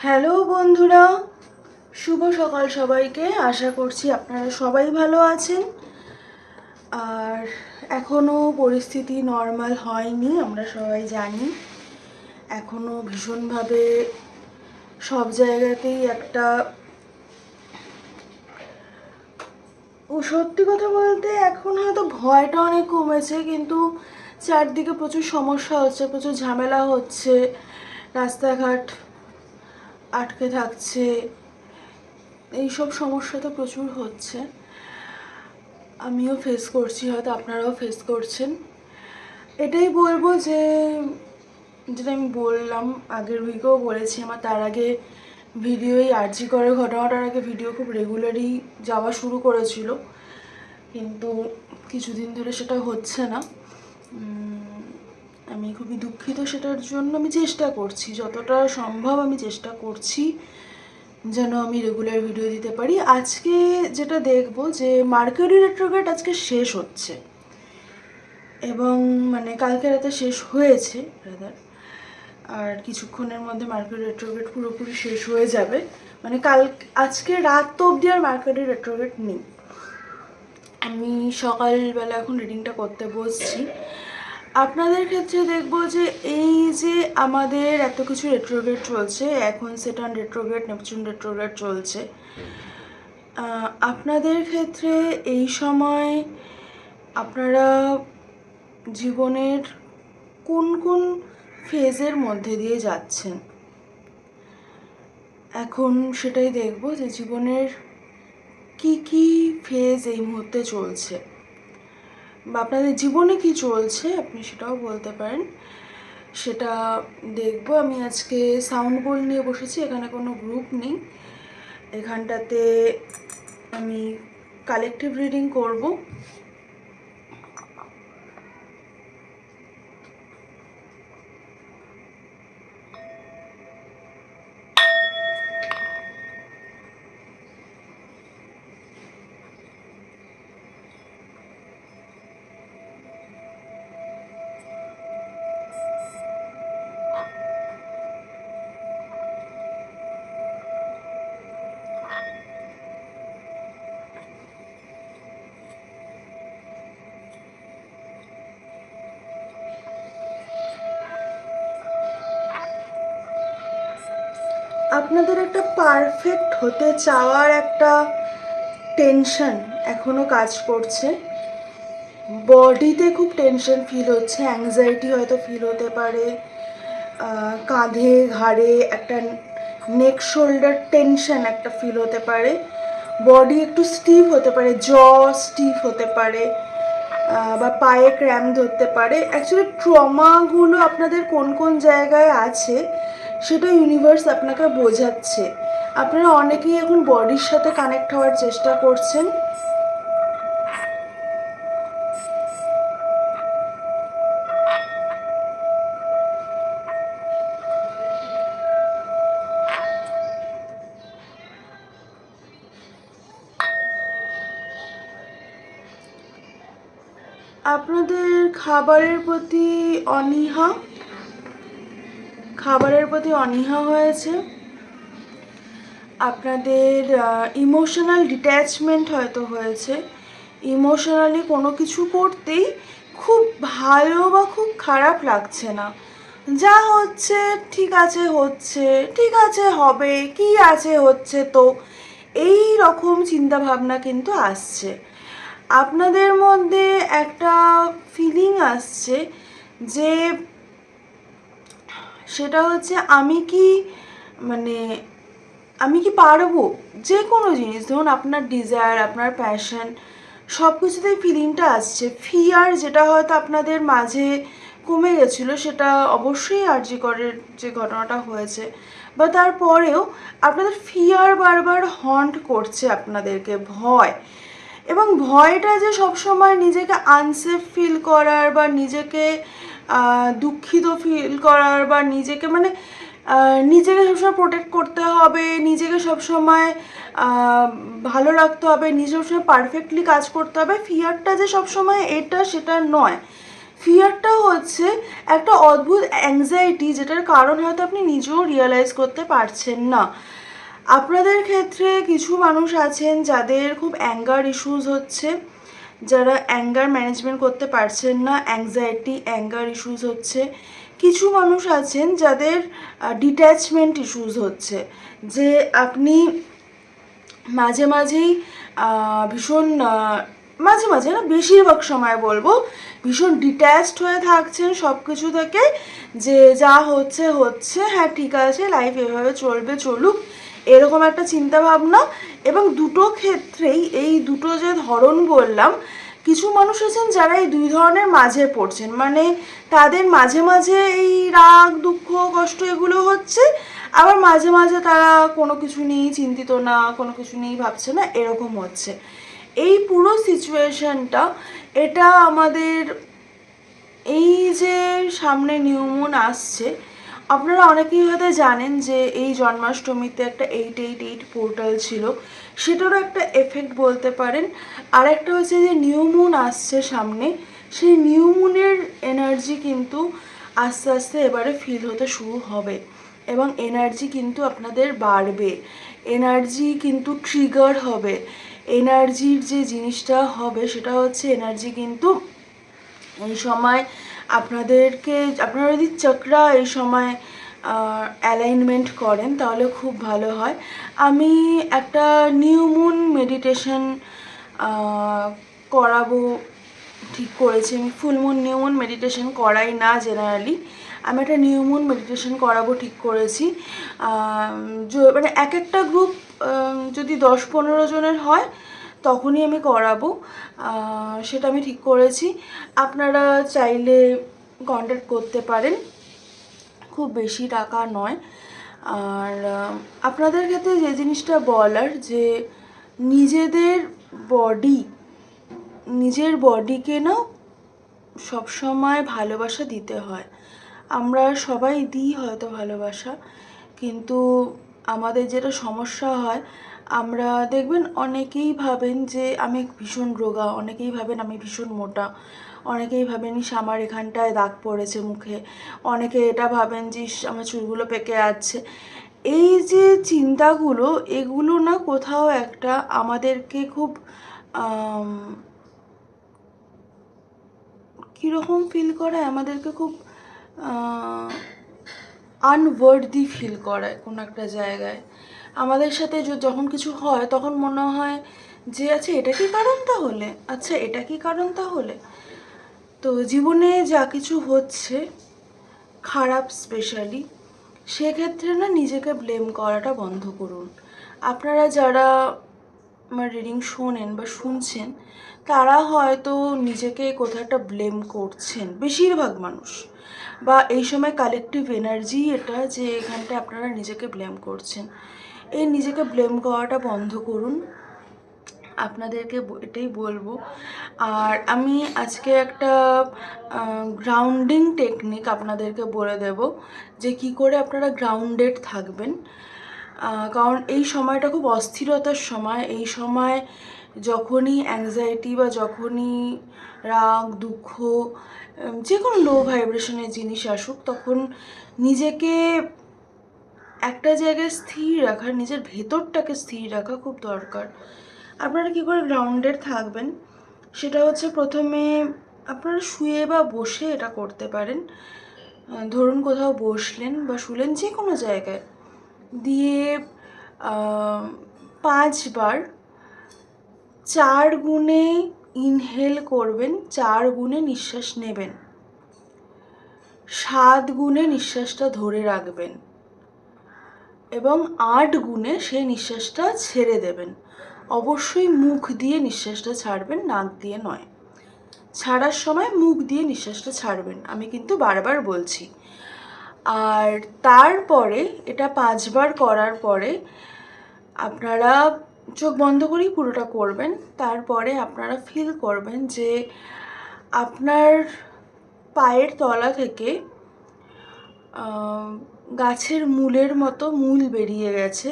Hello বন্ধুরা, শুভ সকাল সবাইকে। আশা করছি আপনারা সবাই ভালো আছেন। আর এখনও পরিস্থিতি নর্মাল হয়নি, আমরা সবাই জানি। এখনও ভীষণভাবে সব জায়গাতেই একটা সত্যি কথা বলতে এখন হয়তো ভয়টা অনেক কমেছে, কিন্তু চারদিকে প্রচুর সমস্যা হচ্ছে, প্রচুর ঝামেলা হচ্ছে, রাস্তাঘাট আটকে থাকছে, এইসব সমস্যা তো প্রচুর হচ্ছে। আমিও ফেস করছি, হয়তো আপনারাও ফেস করছেন। এটাই বলবো যে যেটা আমি বললাম আগের উইকেও বলেছি, আমার তার আগে ভিডিওই আরজি করে ঘটনাটার আগে ভিডিও খুব রেগুলারই যাওয়া শুরু করেছিল, কিন্তু কিছুদিন ধরে সেটা হচ্ছে না। আমি খুবই দুঃখিত সেটার জন্য। আমি চেষ্টা করছি, যতটা সম্ভব আমি চেষ্টা করছি যেন আমি রেগুলার ভিডিও দিতে পারি। আজকে যেটা দেখব যে মার্কারি রেট্রোগ্রেড আজকে শেষ হচ্ছে, এবং মানে কালকে রাতে শেষ হয়েছে রাদার, আর কিছুক্ষণের মধ্যে মার্কারি রেট্রোগ্রেড পুরোপুরি শেষ হয়ে যাবে। মানে আজকে রাত তো অবধি আর মার্কারি রেট্রোগ্রেড নেই। আমি সকালবেলা এখন রিডিংটা করতে বসছি। আপনাদের ক্ষেত্রে দেখব যে এই যে আমাদের এত কিছু রেট্রোগ্রেড চলছে, এখন স্যাটার্ন রেট্রোগ্রেড, নেপচুন রেট্রোগ্রেড চলছে, আপনাদের ক্ষেত্রে এই সময় আপনারা জীবনের কোন কোন ফেজের মধ্যে দিয়ে যাচ্ছেন, এখন সেটাই দেখব যে জীবনের কি কি ফেজ এই মুহূর্তে চলছে, বা আপনাদের জীবনে কি চলছে আপনি সেটাও বলতে পারেন। সেটা দেখব। আমি আজকে সাউন্ড বোল নিয়ে বসেছি, এখানে কোনো গ্রুপ নেই। এখানটাতে আমি কালেকটিভ রিডিং করব। আপনাদের একটা পারফেক্ট হতে চাওয়ার একটা টেনশন এখনও কাজ করছে, বডিতে খুব টেনশন ফিল হচ্ছে, অ্যাংজাইটি হয়তো ফিল হতে পারে, কাঁধে ঘাড়ে একটা নেক শোল্ডার টেনশন একটা ফিল হতে পারে, বডি একটু স্টিফ হতে পারে, জ স্টিফ হতে পারে, বা পায়ে ক্র্যাম্প ধরতে পারে। অ্যাকচুয়ালি ট্রমাগুলো আপনাদের কোন কোন জায়গায় আছে সেটা ইউনিভার্স আপনাকে বোঝাচ্ছে। আপনারা অনেকেই এখন বডির সাথে কানেক্ট হওয়ার চেষ্টা করছেন। আপনাদের খাবারের প্রতি অনীহা হয়েছে। আপনাদের ইমোশনাল ডিট্যাচমেন্ট হয়তো হয়েছে। ইমোশনালি কোনো কিছু করতেই খুব ভালো বা খুব খারাপ লাগছে না, যা হচ্ছে ঠিক আছে, হচ্ছে ঠিক আছে, হবে কি আছে, হচ্ছে তো, এই রকম চিন্তাভাবনা কিন্তু আসছে। আপনাদের মধ্যে একটা ফিলিং আসছে যে সেটা হচ্ছে আমি কি পারবো যে কোনো জিনিস, ধরুন আপনার ডিজায়ার, আপনার প্যাশন, সব কিছুতেই ফিলিংটা আসছে। ফিয়ার যেটা হয়তো আপনাদের মাঝে কমে গেছিলো, সেটা অবশ্যই আরজি করের যে ঘটনাটা হয়েছে বা তারপরেও আপনাদের ফিয়ার বারবার হন্ট করছে আপনাদেরকে, ভয়। এবং ভয়টা যে সবসময় নিজেকে আনসেফ ফিল করার বা নিজেকে দুঃখিত ফিল করার বা নিজেকে নিজেকে সবসময় প্রোটেক্ট করতে হবে, নিজেকে সবসময় ভালো রাখতে হবে, নিজে সবসময় পারফেক্টলি কাজ করতে হবে, ফিয়ারটা যে সবসময় এটা সেটা নয়। ফিয়ারটা হচ্ছে একটা অদ্ভুত অ্যাংজাইটি, যেটার কারণ হয়তো আপনি নিজেও রিয়েলাইজ করতে পারছেন না। আপনাদের ক্ষেত্রে কিছু মানুষ আছেন যাদের খুব অ্যাঙ্গার ইস্যুস হচ্ছে, যারা অ্যাঙ্গার ম্যানেজমেন্ট করতে পারছেন না, অ্যাংজাইটি অ্যাঙ্গার ইস্যুস হচ্ছে। কিছু মানুষ আছেন যাদের ডিট্যাচমেন্ট ইস্যুস হচ্ছে, যে আপনি মাঝে মাঝেই ভীষণ মাঝে মাঝে না, বেশিরভাগ সময় বলবো, ভীষণ ডিট্যাচড হয়ে থাকছেন সব কিছু থেকে, যে যা হচ্ছে হচ্ছে, হ্যাঁ ঠিক আছে, লাইফ এভাবে চলবে, চলুক, এরকম একটা চিন্তা ভাবনা। এবং দুটো ক্ষেত্রেই, এই দুটো যে ধরন বললাম, কিছু মানুষ আছেন যারা এই দুই ধরনের মাঝে পড়ছেন, মানে তাদের মাঝে মাঝে এই রাগ দুঃখ কষ্ট এগুলো হচ্ছে, আবার মাঝে মাঝে তারা কোনো কিছু নিয়েই চিন্তিত না, কোনো কিছু নিয়েই ভাবছে না, এরকম হচ্ছে। এই পুরো সিচুয়েশনটা, এটা আমাদের এই যে সামনে নিউ মুন আসছে, আপনারা অনেকেই হয়তো জানেন যে এই জন্মাষ্টমীতে একটা 888 পোর্টাল ছিল, সেটারও একটা এফেক্ট বলতে পারেন। আর একটা হচ্ছে যে নিউ মুন আসছে সামনে, সেই নিউ মুনের এনার্জি কিন্তু আস্তে আস্তে এবারে ফিল হতে শুরু হবে, এবং এনার্জি কিন্তু আপনাদের বাড়বে, এনার্জি কিন্তু ট্রিগার হবে। এনার্জির যে জিনিসটা হবে সেটা হচ্ছে এনার্জি কিন্তু এই সময় আপনাদেরকে, আপনারা যদি চক্রা এই সময় অ্যালাইনমেন্ট করেন তাহলে খুব ভালো হয়। আমি একটা নিউ মুন মেডিটেশন করাবো ঠিক করেছি। আমি full moon new moon meditation করাই না জেনারেলি, আমি একটা নিউ মুন মেডিটেশন করাবো ঠিক করেছি। মানে এক একটা গ্রুপ যদি 10-15 জনের হয় তখনই আমি করাবো, সেটা আমি ঠিক করেছি। আপনারা চাইলে কন্ট্যাক্ট করতে পারেন, খুব বেশি টাকা নয়। আর আপনাদের ক্ষেত্রে যে জিনিসটা বলার, যে নিজের বডিকে না সবসময় ভালোবাসা দিতে হয়। আমরা সবাই দিই হয়তো ভালোবাসা, কিন্তু আমাদের যেটা সমস্যা হয়, আমরা দেখবেন অনেকেই ভাবেন যে আমি ভীষণ রোগা, অনেকেই ভাবেন আমি ভীষণ মোটা, অনেকেই ভাবেন আমার এখানটায় দাগ পড়েছে মুখে, অনেকে এটা ভাবেন যে আমার চুলগুলো পেকে যাচ্ছে। এই যে চিন্তাগুলো, এগুলো না কোথাও একটা আমাদেরকে খুব কীরকম ফিল করায়, আমাদেরকে খুব আনওয়ার্দি ফিল করায় কোনো একটা জায়গায়। আমাদের সাথে যখন কিছু হয় তখন মনে হয় যে আচ্ছা এটা কি কারণ তাহলে, আচ্ছা এটা কি কারণ তাহলে। তো জীবনে যা কিছু হচ্ছে খারাপ স্পেশালি, সেক্ষেত্রে না নিজেকে ব্লেম করাটা বন্ধ করুন। আপনারা যারা আমার রিডিং শোনেন বা শুনছেন, তারা হয়তো নিজেকে কোথাও একটা ব্লেম করছেন, বেশিরভাগ মানুষ, বা এই সময় কালেকটিভ এনার্জি এটা, যে এখানটা আপনারা নিজেকে ব্লেম করছেন। এই নিজেকে ব্লেম করাটা বন্ধ করুন, আপনাদেরকে এটাই বলবো। আর আমি আজকে একটা গ্রাউন্ডিং টেকনিক আপনাদেরকে বলে দেব, যে কি করে আপনারা গ্রাউন্ডেড থাকবেন। কারণ এই সময়টা খুব অস্থিরতার সময়, এই সময় যখনই অ্যাংজাইটি বা যখনই রাগ দুঃখ যে কোনো লো ভাইব্রেশনের জিনিস আসুক, তখন নিজেকে একটা জায়গায় স্থির রাখা, নিজের ভেতরটাকে স্থির রাখা খুব দরকার। আপনারা কী করে গ্রাউন্ডেড থাকবেন, সেটা হচ্ছে প্রথমে আপনারা শুয়ে বা বসে এটা করতে পারেন। ধরুন কোথাও বসলেন বা শুলেন, যে কোনো জায়গায়, দিয়ে 5 বার 4 গুণে ইনহেল করবেন, 4 গুণে নিঃশ্বাস নেবেন, 7 গুণে নিঃশ্বাসটা ধরে রাখবেন, এবং 8 গুণে সেই নিঃশ্বাসটা ছেড়ে দেবেন। অবশ্যই মুখ দিয়ে নিঃশ্বাসটা ছাড়বেন, নাক দিয়ে নয়। ছাড়ার সময় মুখ দিয়ে নিঃশ্বাসটা ছাড়বেন, আমি কিন্তু বারবার বলছি। আর তারপরে এটা 5 বার করার পরে আপনারা চোখ বন্ধ করেই পুরোটা করবেন। তারপরে আপনারা ফিল করবেন যে আপনার পায়ের তলা থেকে গাছের মূলের মতো মূল বেরিয়ে গেছে,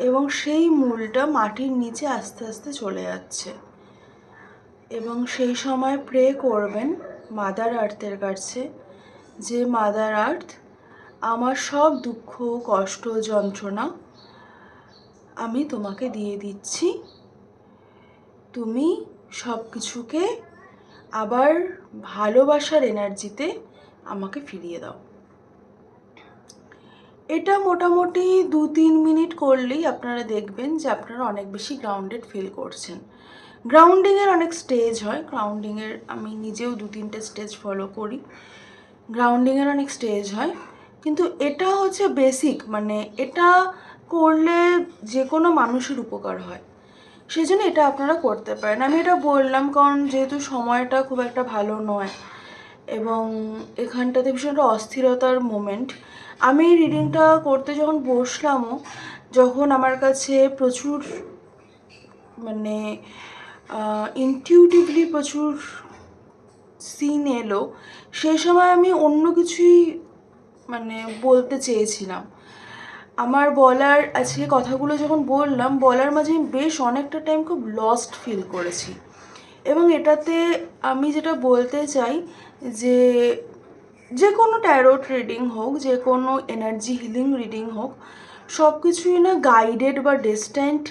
এবং সেই মূলটা মাটির নিচে আস্তে আস্তে চলে যাচ্ছে। এবং সেই সময় প্রে করবেন মাদার আর্থের কাছে, যে মাদার আর্থ আমার সব দুঃখ কষ্ট যন্ত্রণা আমি তোমাকে দিয়ে দিচ্ছি, তুমি সব কিছুকে আবার ভালোবাসার এনার্জিতে আমাকে ফিরিয়ে দাও। এটা মোটামুটি 2-3 মিনিট করলেই আপনারা দেখবেন যে আপনারা অনেক বেশি গ্রাউন্ডেড ফিল করছেন। গ্রাউন্ডিংয়ের অনেক স্টেজ হয়, গ্রাউন্ডিংয়ের আমি নিজেও 2-3টে স্টেজ ফলো করি। গ্রাউন্ডিংয়ের অনেক স্টেজ হয়, কিন্তু এটা হচ্ছে বেসিক, মানে এটা করলে যে কোনো মানুষের উপকার হয়, সেই জন্য এটা আপনারা করতে পারেন। আমি এটা বললাম কারণ যেহেতু সময়টা খুব একটা ভালো নয় এবং এখানটাতে ভীষণ একটা অস্থিরতার মোমেন্ট। আমি রিডিংটা করতে যখন বসলামও, যখন আমার কাছে প্রচুর মানে ইনটিউটিভলি প্রচুর সিন এলো, সেই সময় আমি অন্য কিছুই মানে বলতে চেয়েছিলাম। আমার বলার আজকে কথাগুলো যখন বললাম, বলার মাঝে আমি বেশ অনেকটা টাইম খুব লস্ট ফিল করেছি। এবং এটাতে আমি যেটা বলতে চাই যে যে কোনো ট্যারোট রিডিং হোক, যে কোনো এনার্জি হিলিং রিডিং হোক, সব কিছুই না গাইডেড বা ডেস্টাইন্ড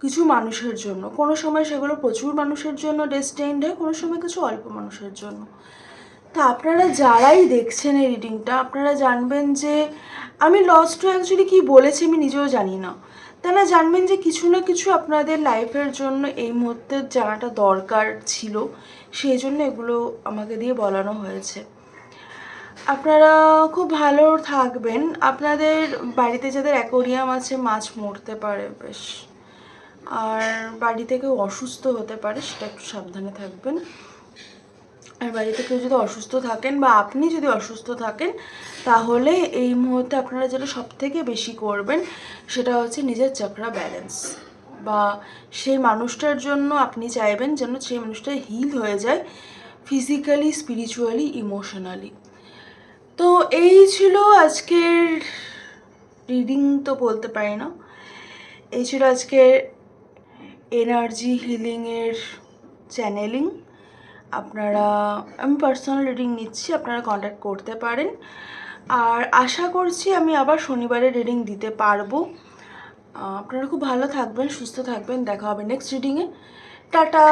কিছু মানুষের জন্য। কোনো সময় সেগুলো প্রচুর মানুষের জন্য ডেস্টাইন্ড হয়, কোনো সময় কিছু অল্প মানুষের জন্য। তা আপনারা যারাই দেখছেন এই রিডিংটা, আপনারা জানবেন যে আমি লস্ট অ্যাকচুয়ালি কী বলেছি আমি নিজেও জানি না। তারা জানবেন যে কিছু না কিছু আপনাদের লাইফের জন্য এই মুহূর্তে জানাটা দরকার ছিল, সেই জন্য এগুলো আমাকে দিয়ে বলানো হয়েছে। আপনারা খুব ভালো থাকবেন। আপনাদের বাড়িতে যাদের অ্যাকোরিয়াম আছে, মাছ মরতে পারে বেশ, আর বাড়িতে কেউ অসুস্থ হতে পারে, সেটা একটু সাবধানে থাকবেন। আর বাড়িতে কেউ যদি অসুস্থ থাকেন বা আপনি যদি অসুস্থ থাকেন, তাহলে এই মুহূর্তে আপনারা যেটা সবথেকে বেশি করবেন সেটা হচ্ছে নিজের চক্রা ব্যালেন্স, বা সেই মানুষটার জন্য আপনি চাইবেন যেন সেই মানুষটা হিল হয়ে যায় ফিজিক্যালি, স্পিরিচুয়ালি, ইমোশনালি। তো এই ছিল আজকের রিডিং, তো বলতে পারি না, এই ছিল আজকের এনার্জি হিলিংয়ের চ্যানেলিং। আপনারা, আমি পার্সোনাল রিডিং নিচ্ছি, আপনারা কন্ট্যাক্ট করতে পারেন। আর আশা করছি আমি আবার শনিবারে রিডিং দিতে পারবো। আপনারা খুব ভালো থাকবেন, সুস্থ থাকবেন, দেখা হবে নেক্সট রিডিংয়ে। টাটা।